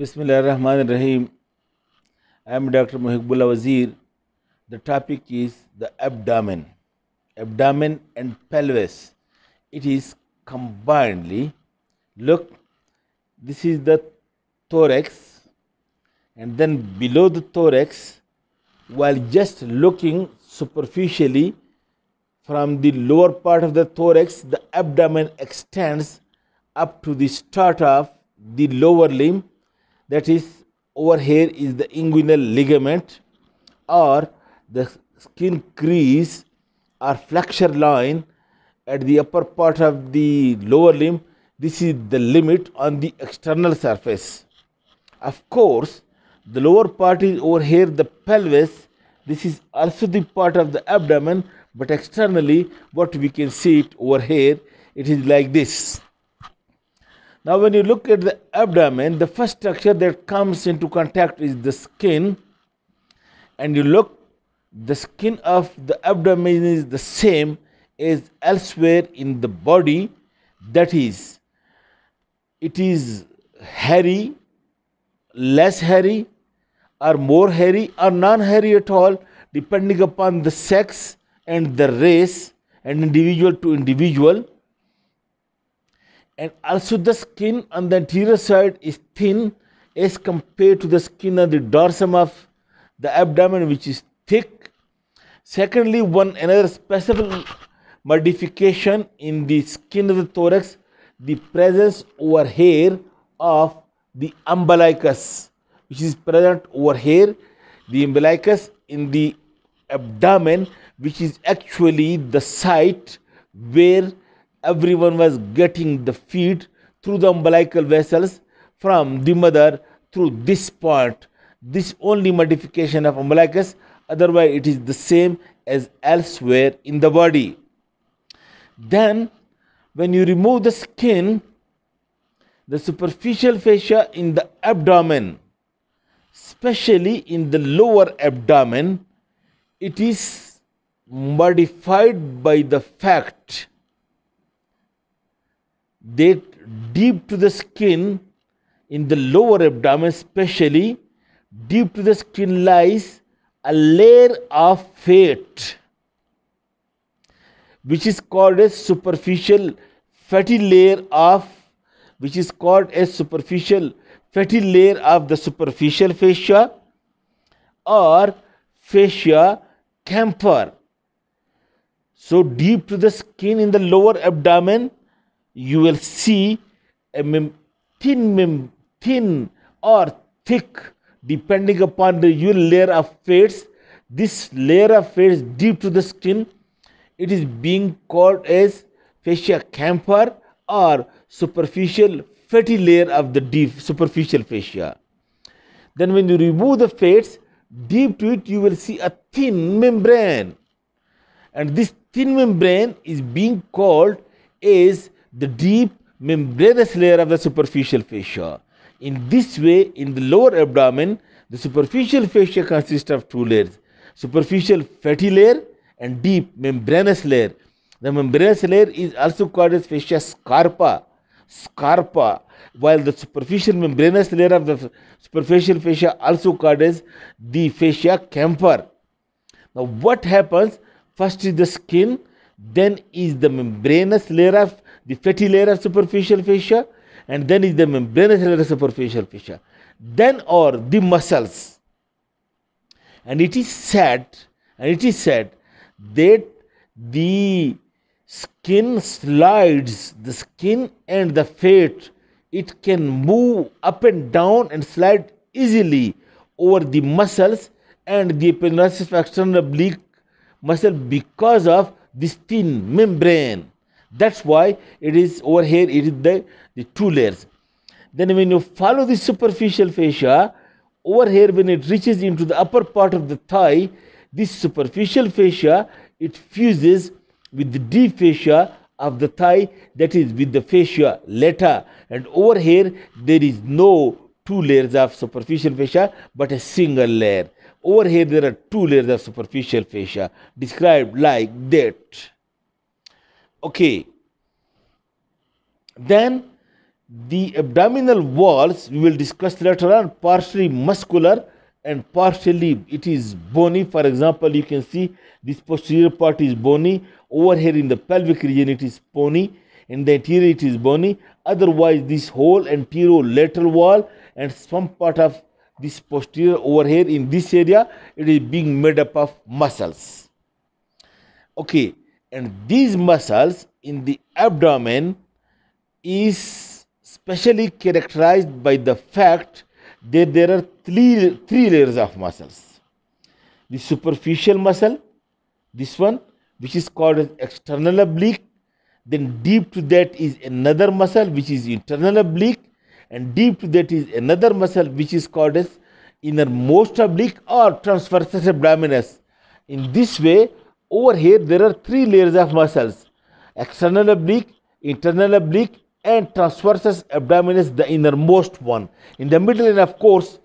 Bismillahirrahmanirrahim. I am Dr. Muhibbullah Wazir. The topic is the abdomen. Abdomen and pelvis. It is combinedly. Look, this is the thorax, and then below the thorax, while just looking superficially from the lower part of the thorax, the abdomen extends up to the start of the lower limb. That is, over here is the inguinal ligament or the skin crease or flexure line at the upper part of the lower limb. This is the limit on the external surface. Of course, the lower part is over here, the pelvis. This is also the part of the abdomen, but externally what we can see it over here, it is like this. Now when you look at the abdomen, the first structure that comes into contact is the skin, and you look, the skin of the abdomen is the same as elsewhere in the body. That is, it is hairy, less hairy, or more hairy, or non-hairy at all, depending upon the sex and the race and individual to individual. And also the skin on the anterior side is thin as compared to the skin on the dorsum of the abdomen, which is thick. Secondly, another special modification in the skin of the thorax, the presence over here of the umbilicus, which is present over here, the umbilicus in the abdomen, which is actually the site where everyone was getting the feed through the umbilical vessels from the mother through this point. This only modification of umbilicus, otherwise it is the same as elsewhere in the body. Then when you remove the skin, the superficial fascia in the abdomen, especially in the lower abdomen, it is modified by the fact that deep to the skin in the lower abdomen, especially deep to the skin, lies a layer of fat, which is called a superficial fatty layer of, which is called a superficial fatty layer of the superficial fascia or fascia camper. So deep to the skin in the lower abdomen, you will see a thin or thick, depending upon the layer of fats. This layer of fats deep to the skin, it is being called as fascia camper or superficial fatty layer of the deep superficial fascia. Then when you remove the fats, deep to it you will see a thin membrane, and this thin membrane is being called as the deep membranous layer of the superficial fascia. In this way, in the lower abdomen, the superficial fascia consists of two layers: superficial fatty layer and deep membranous layer. The membranous layer is also called as fascia scarpa, while the superficial membranous layer of the superficial fascia also called as the fascia camper. Now what happens? First is the skin, then is the membranous layer of the fatty layer of superficial fascia, and then is the membranous layer of superficial fascia, then are the muscles. And it is said that the skin slides, the skin and the fat, it can move up and down and slide easily over the muscles and the epidermis of external oblique muscle because of this thin membrane. That's why it is over here, it is the two layers. Then when you follow the superficial fascia, over here when it reaches into the upper part of the thigh, this superficial fascia, it fuses with the deep fascia of the thigh, that is with the fascia lata. And over here there is no two layers of superficial fascia but a single layer. Over here there are two layers of superficial fascia described like that. Okay. Then The abdominal walls we will discuss later on, partially muscular and partially it is bony. For example, you can see this posterior part is bony. Over here in the pelvic region it is bony. In the anterior it is bony. Otherwise this whole anterolateral wall and some part of this posterior over here in this area, it is being made up of muscles. Okay, and these muscles in the abdomen is specially characterized by the fact that there are three layers of muscles. The superficial muscle, this one, which is called as external oblique. Then deep to that is another muscle which is internal oblique, and deep to that is another muscle which is called as innermost oblique or transversus abdominis. In this way, over here there are three layers of muscles: external oblique, internal oblique, and transversus abdominis, the innermost one. In the middle, and of course,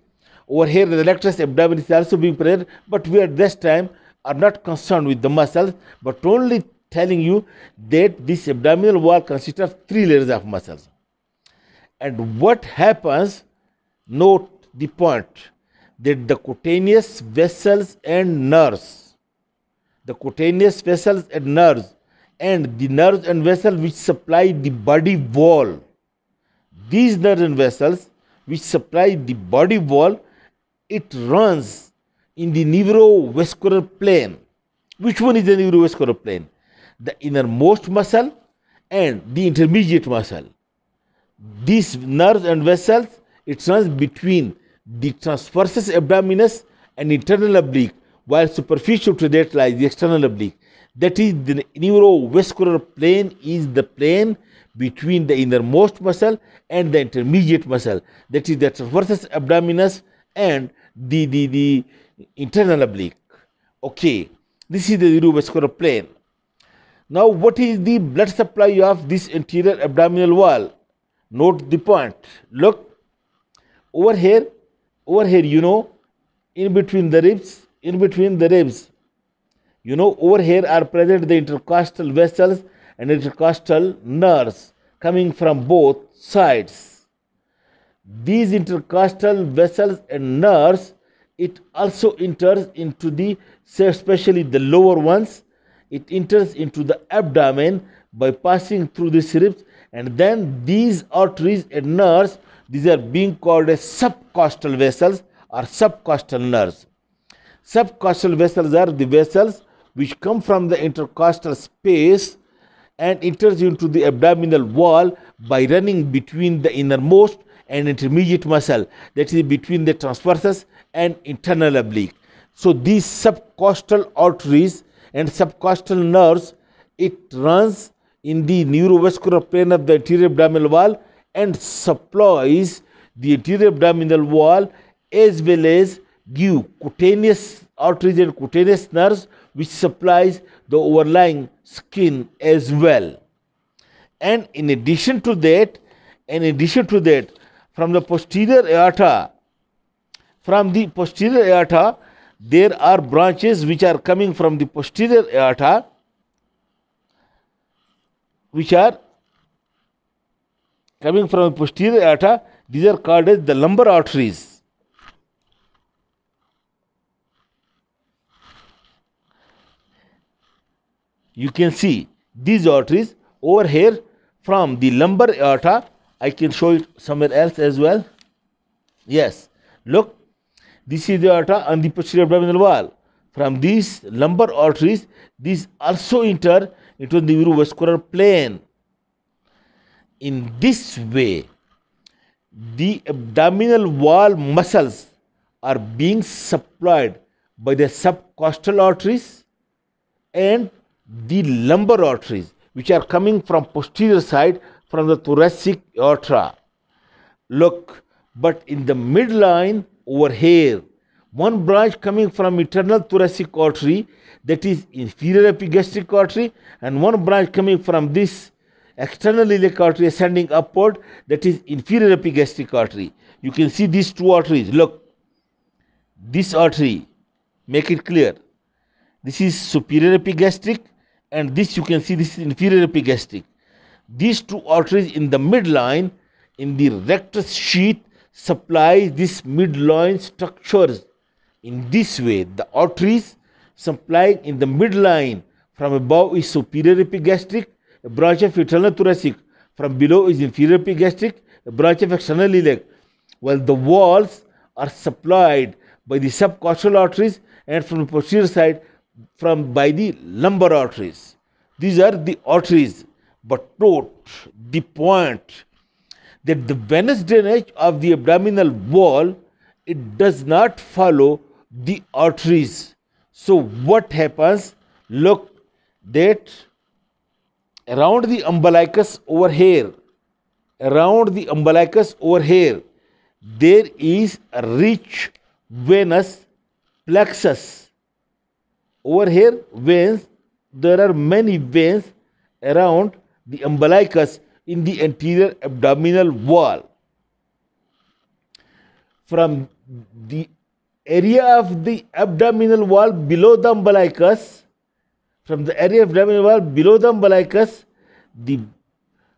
over here the rectus abdominis is also being present, but we at this time are not concerned with the muscles, but only telling you that this abdominal wall consists of three layers of muscles. And what happens, note the point, that the cutaneous vessels and nerves, the cutaneous vessels and nerves, and the nerves and vessels which supply the body wall, these nerves and vessels which supply the body wall, it runs in the neurovascular plane. Which one is the neurovascular plane? The innermost muscle and the intermediate muscle. These nerves and vessels, it runs between the transversus abdominis and internal oblique, while superficial to that lies the external oblique. That is, the neurovascular plane is the plane between the innermost muscle and the intermediate muscle. That is the transversus abdominis and the internal oblique. Okay, this is the neurovascular plane. Now, what is the blood supply of this anterior abdominal wall? Note the point. Look, over here, you know, in between the ribs, you know, over here are present the intercostal vessels and intercostal nerves coming from both sides. These intercostal vessels and nerves, it also enters into the, especially the lower ones, it enters into the abdomen by passing through the ribs, and then these arteries and nerves, these are being called as subcostal vessels or subcostal nerves. Subcostal vessels are the vessels which come from the intercostal space and enters into the abdominal wall by running between the innermost and intermediate muscle, that is between the transversus and internal oblique. So these subcostal arteries and subcostal nerves, it runs in the neurovascular plane of the anterior abdominal wall and supplies the anterior abdominal wall, as well as give cutaneous arteries and cutaneous nerves which supplies the overlying skin as well. And in addition to that, from the posterior aorta, there are branches which are coming from the posterior aorta, these are called as the lumbar arteries. You can see these arteries over here from the lumbar aorta. I can show it somewhere else as well. Yes, look, this is the aorta on the posterior abdominal wall. From these lumbar arteries, these also enter into the neurovascular plane. In this way, the abdominal wall muscles are being supplied by the subcostal arteries and the lumbar arteries, which are coming from posterior side from the thoracic aorta. Look, but in the midline over here, one branch coming from internal thoracic artery, that is inferior epigastric artery, and one branch coming from this external iliac artery ascending upward, that is inferior epigastric artery. You can see these two arteries. Look, this artery, make it clear, this is superior epigastric, and this you can see this is inferior epigastric. These two arteries in the midline in the rectus sheath supplies this midline structures. In this way, the arteries supplying in the midline from above is superior epigastric, a branch of internal thoracic. From below is inferior epigastric, a branch of external iliac, while the walls are supplied by the subcostal arteries and from the posterior side by the lumbar arteries. These are the arteries, but note the point that the venous drainage of the abdominal wall, it does not follow the arteries. So what happens? Look that around the umbilicus over here, there is a rich venous plexus. Over here, veins, there are many veins around the umbilicus in the anterior abdominal wall. From the area of the abdominal wall below the umbilicus, the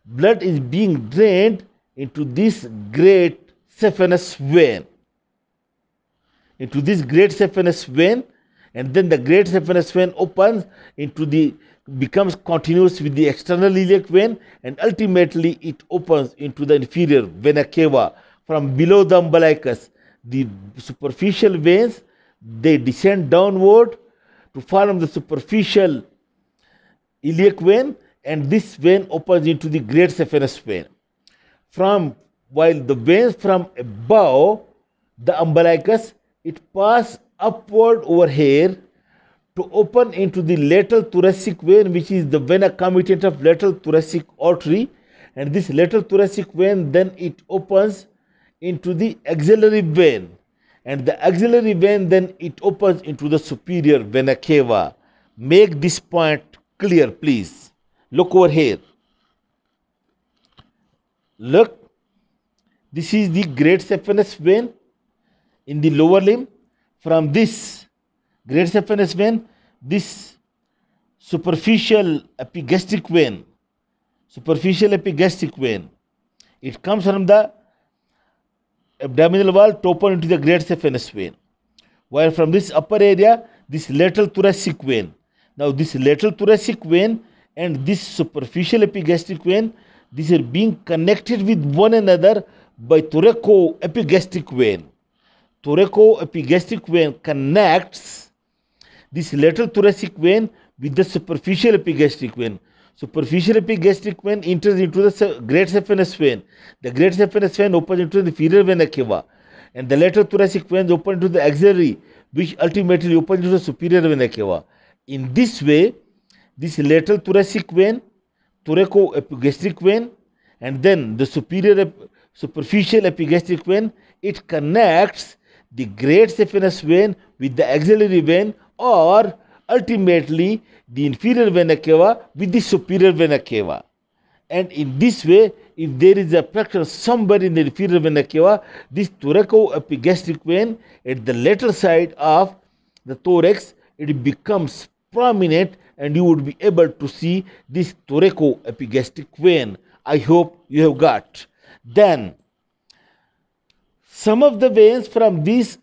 blood is being drained into this great saphenous vein. And then the great saphenous vein opens becomes continuous with the external iliac vein, and ultimately it opens into the inferior vena cava. From below the umbilicus, the superficial veins, they descend downward to form the superficial iliac vein, and this vein opens into the great saphenous vein. While the veins from above the umbilicus, it passes upward over here to open into the lateral thoracic vein, which is the vena committant of lateral thoracic artery, and this lateral thoracic vein then it opens into the axillary vein, and the axillary vein then it opens into the superior vena cava. Make this point clear, please. Look over here. Look, this is the great saphenous vein in the lower limb. From this great saphenous vein, this superficial epigastric vein, it comes from the abdominal wall to open into the great saphenous vein. While from this upper area, this lateral thoracic vein. Now this lateral thoracic vein and this superficial epigastric vein, these are being connected with one another by thoracoepigastric vein. Thoracoepigastric vein connects this lateral thoracic vein with the superficial epigastric vein. Superficial epigastric vein enters into the great saphenous vein. The great saphenous vein opens into the inferior vena cava, and the lateral thoracic veins open into the axillary, which ultimately opens into the superior vena cava. In this way, this lateral thoracic vein, thoracoepigastric vein, and then the superficial epigastric vein, it connects the great saphenous vein with the axillary vein, or ultimately the inferior vena cava with the superior vena cava. And in this way, if there is a fracture somewhere in the inferior vena cava, this thoracoepigastric vein at the lateral side of the thorax, it becomes prominent, and you would be able to see this thoracoepigastric vein. I hope you have got. Then some of the veins from these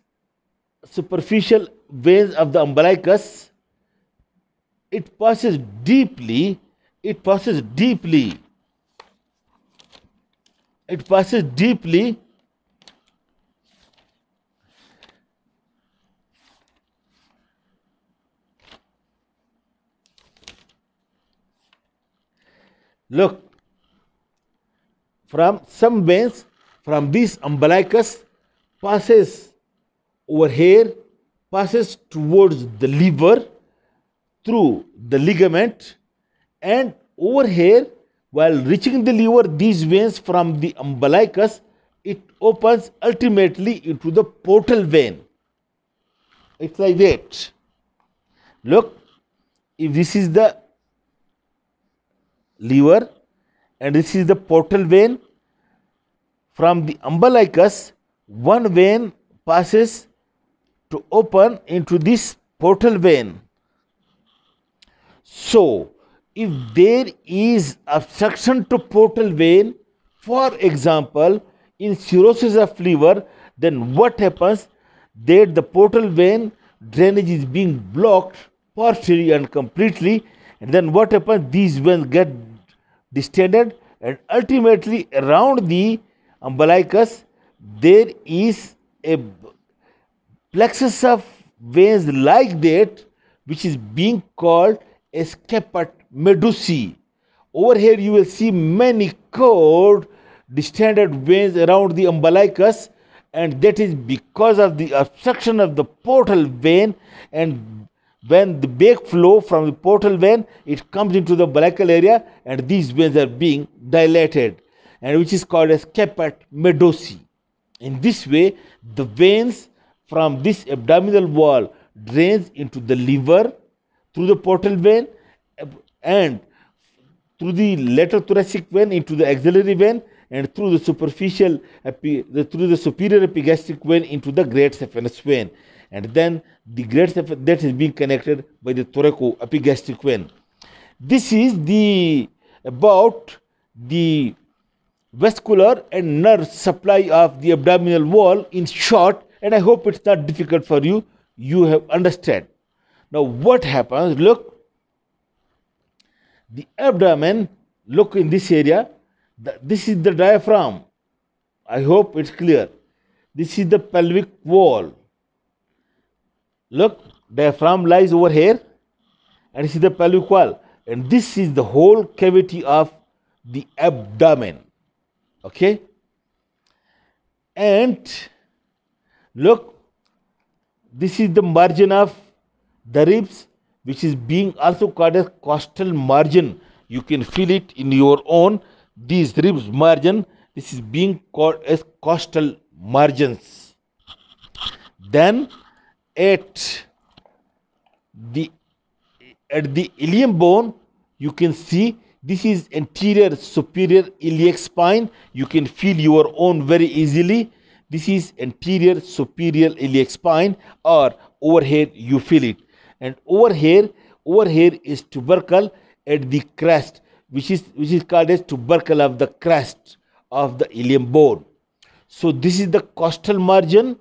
superficial veins of the umbilicus, it passes deeply. Look, from some veins from this umbilicus passes over here, passes towards the liver through the ligament, and over here, while reaching the liver, these veins from the umbilicus, it opens ultimately into the portal vein. It's like that. Look, if this is the liver and this is the portal vein, from the umbilicus, one vein passes to open into this portal vein. So, if there is obstruction to portal vein For example, in cirrhosis of liver, then what happens? That the portal vein drainage is being blocked partially and completely, and then what happens? These veins get distended, and ultimately around the umbilicus there is a plexus of veins like that, which is being called a scaput medusae. Over here you will see many curved distended veins around the umbilicus, and that is because of the obstruction of the portal vein. And when the backflow from the portal vein, it comes into the umbilical area, and these veins are being dilated, and which is called as scaput medusae. In this way, the veins from this abdominal wall drains into the liver through the portal vein, and through the lateral thoracic vein into the axillary vein, and through the superior epigastric vein into the great saphenous vein, and then the great that is being connected by the thoracoepigastric vein. This is the about the vascular and nerve supply of the abdominal wall in short, and I hope it's not difficult for you. You have understood. Now what happens? Look, the abdomen, look in this area, this is the diaphragm. I hope it's clear. This is the pelvic wall. Look, diaphragm lies over here, and this is the pelvic wall, and this is the whole cavity of the abdomen. Okay, and look, this is the margin of the ribs, which is being also called as costal margin. You can feel it in your own, these ribs margin, this is being called as costal margins. Then at the ilium bone, you can see this is anterior superior iliac spine. You can feel your own very easily. This is anterior superior iliac spine, or over here you feel it. And over here is tubercle at the crest, which is called as tubercle of the crest of the ilium bone. So this is the costal margin,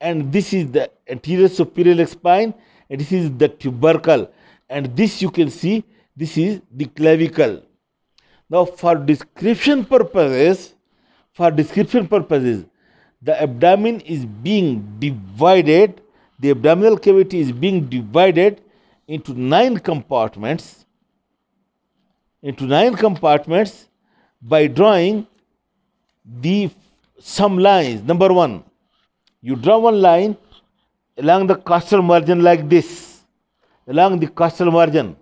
and this is the anterior superior iliac spine, and this is the tubercle, and this you can see, this is the clavicle. Now for description purposes, the abdomen is being divided, the abdominal cavity is being divided into 9 compartments, by drawing some lines. Number 1, you draw one line along the costal margin like this, along the costal margin,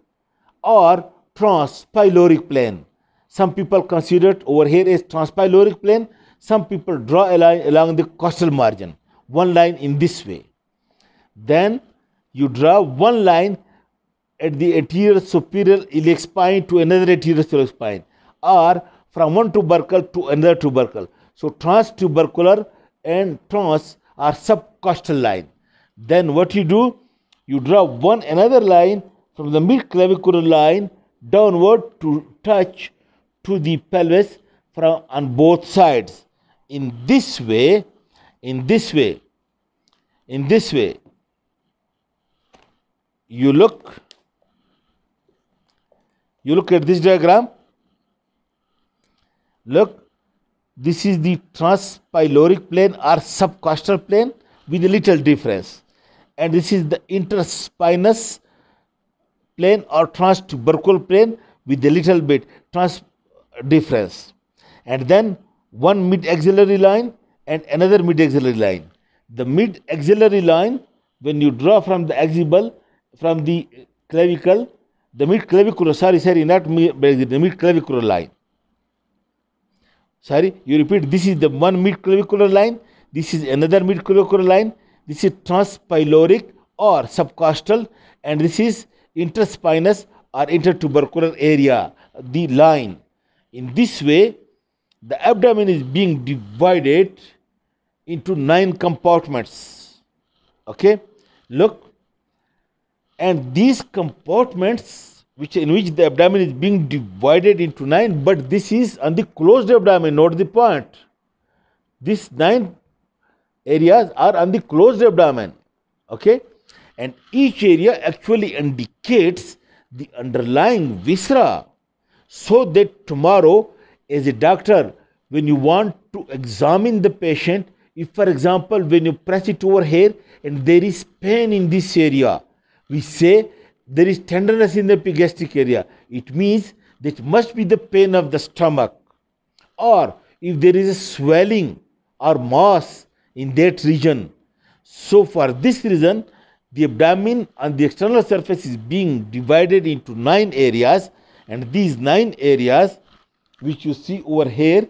or transpyloric plane. Some people consider it over here as transpyloric plane. Some people draw a line along the costal margin, one line in this way. Then you draw one line at the anterior superior iliac spine to another anterior superior spine, or from one tubercle to another tubercle. So transtubercular and trans are subcostal line. Then what you do? You draw another line from the mid-clavicular line downward to touch to the pelvis from on both sides. In this way, you look at this diagram. Look, this is the transpyloric plane or subcostal plane with a little difference, and this is the interspinous plane or transtubercular plane with a little bit difference. And then one mid-axillary line and another mid-axillary line. The mid-axillary line, when you draw from the axial, from the clavicle, the mid-clavicular, the mid-clavicular line. You repeat, this is the one mid-clavicular line, this is another mid-clavicular line, this is transpyloric or subcostal, and this is interspinous or intertubercular area, the line. In this way, the abdomen is being divided into 9 compartments. Okay, look, and these compartments in which the abdomen is being divided into 9, but this is on the closed abdomen. Note the point. These 9 areas are on the closed abdomen. Okay, and each area actually indicates the underlying viscera, so that tomorrow, as a doctor, when you want to examine the patient, if for example when you press it over here and there is pain in this area, we say there is tenderness in the epigastric area, it means that must be the pain of the stomach. Or if there is a swelling or mass in that region, so for this reason the abdomen on the external surface is being divided into 9 areas, and these 9 areas which you see over here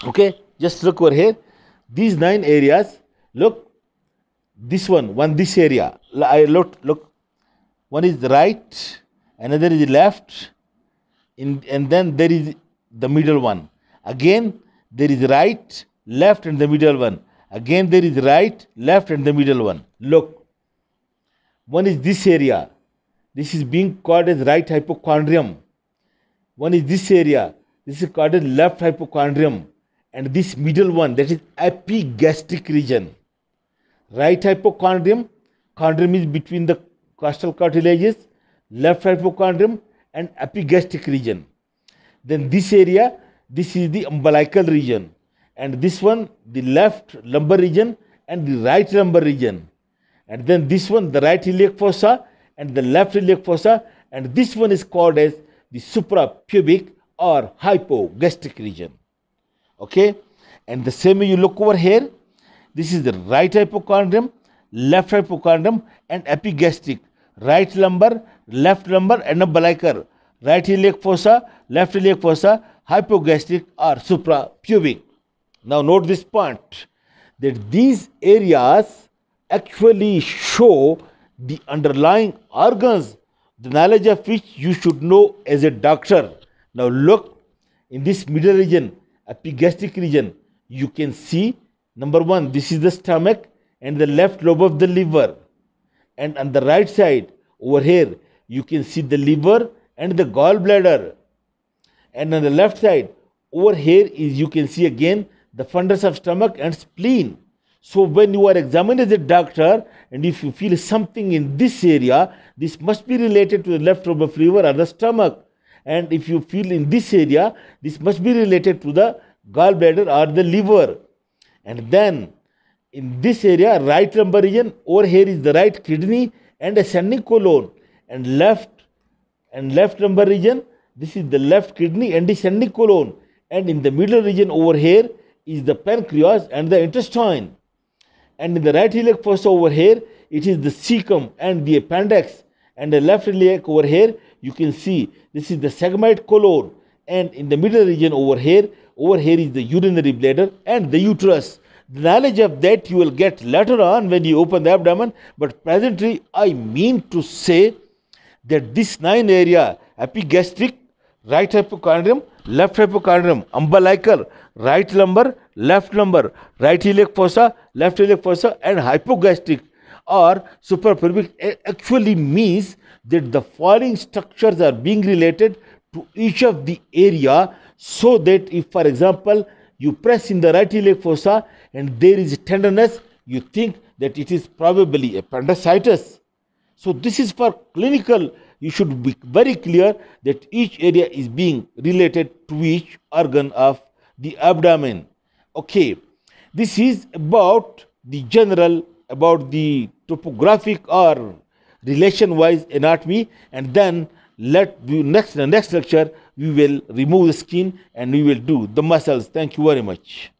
okay, just look over here, these 9 areas, look, this one this area, I look, one is the right, another is the left, and then there is the middle one, again there is right, left, and the middle one, again there is right, left, and the middle one. Look, one is this area, this is being called as right hypochondrium. One is this area, this is called as left hypochondrium. And this middle one, that is epigastric region. Right hypochondrium, chondrium is between the costal cartilages, left hypochondrium and epigastric region. Then this area, this is the umbilical region, and this one the left lumbar region and the right lumbar region, and then this one the right iliac fossa and the left iliac fossa, and this one is called as the suprapubic or hypogastric region. Okay, and the same way you look over here, this is the right hypochondrium, left hypochondrium and epigastric, right lumbar, left lumbar and umbilical, right iliac fossa, left iliac fossa, hypogastric or suprapubic. Now note this point, that these areas actually show the underlying organs, the knowledge of which you should know as a doctor. Now look, in this middle region, epigastric region, you can see, number 1, this is the stomach and the left lobe of the liver, and on the right side over here you can see the liver and the gallbladder, and on the left side over here is you can see again the fundus of stomach and spleen. So when you are examined as a doctor and if you feel something in this area, this must be related to the left lobe of liver or the stomach. And if you feel in this area, this must be related to the gallbladder or the liver. And then in this area, right lumbar region, over here is the right kidney and ascending colon, and left lumbar region, this is the left kidney and descending colon, and in the middle region over here is the pancreas and the intestine, and in the right iliac fossa over here it is the cecum and the appendix, and the left iliac over here you can see this is the sigmoid colon, and in the middle region over here is the urinary bladder and the uterus. The knowledge of that you will get later on when you open the abdomen, but presently I mean to say that this 9 area, epigastric, right hypochondrium, left hypochondrium, umbilical, right lumbar, right iliac fossa, left iliac fossa, and hypogastric or suprapubic actually means that the following structures are being related to each of the area, so that if for example you press in the right iliac fossa and there is tenderness, you think that it is probably appendicitis. So this is for clinical, you should be very clear that each area is being related to each organ of the abdomen. Okay, this is about the general, about the topographic or relation wise anatomy, and then next lecture we will remove the skin and we will do the muscles. Thank you very much.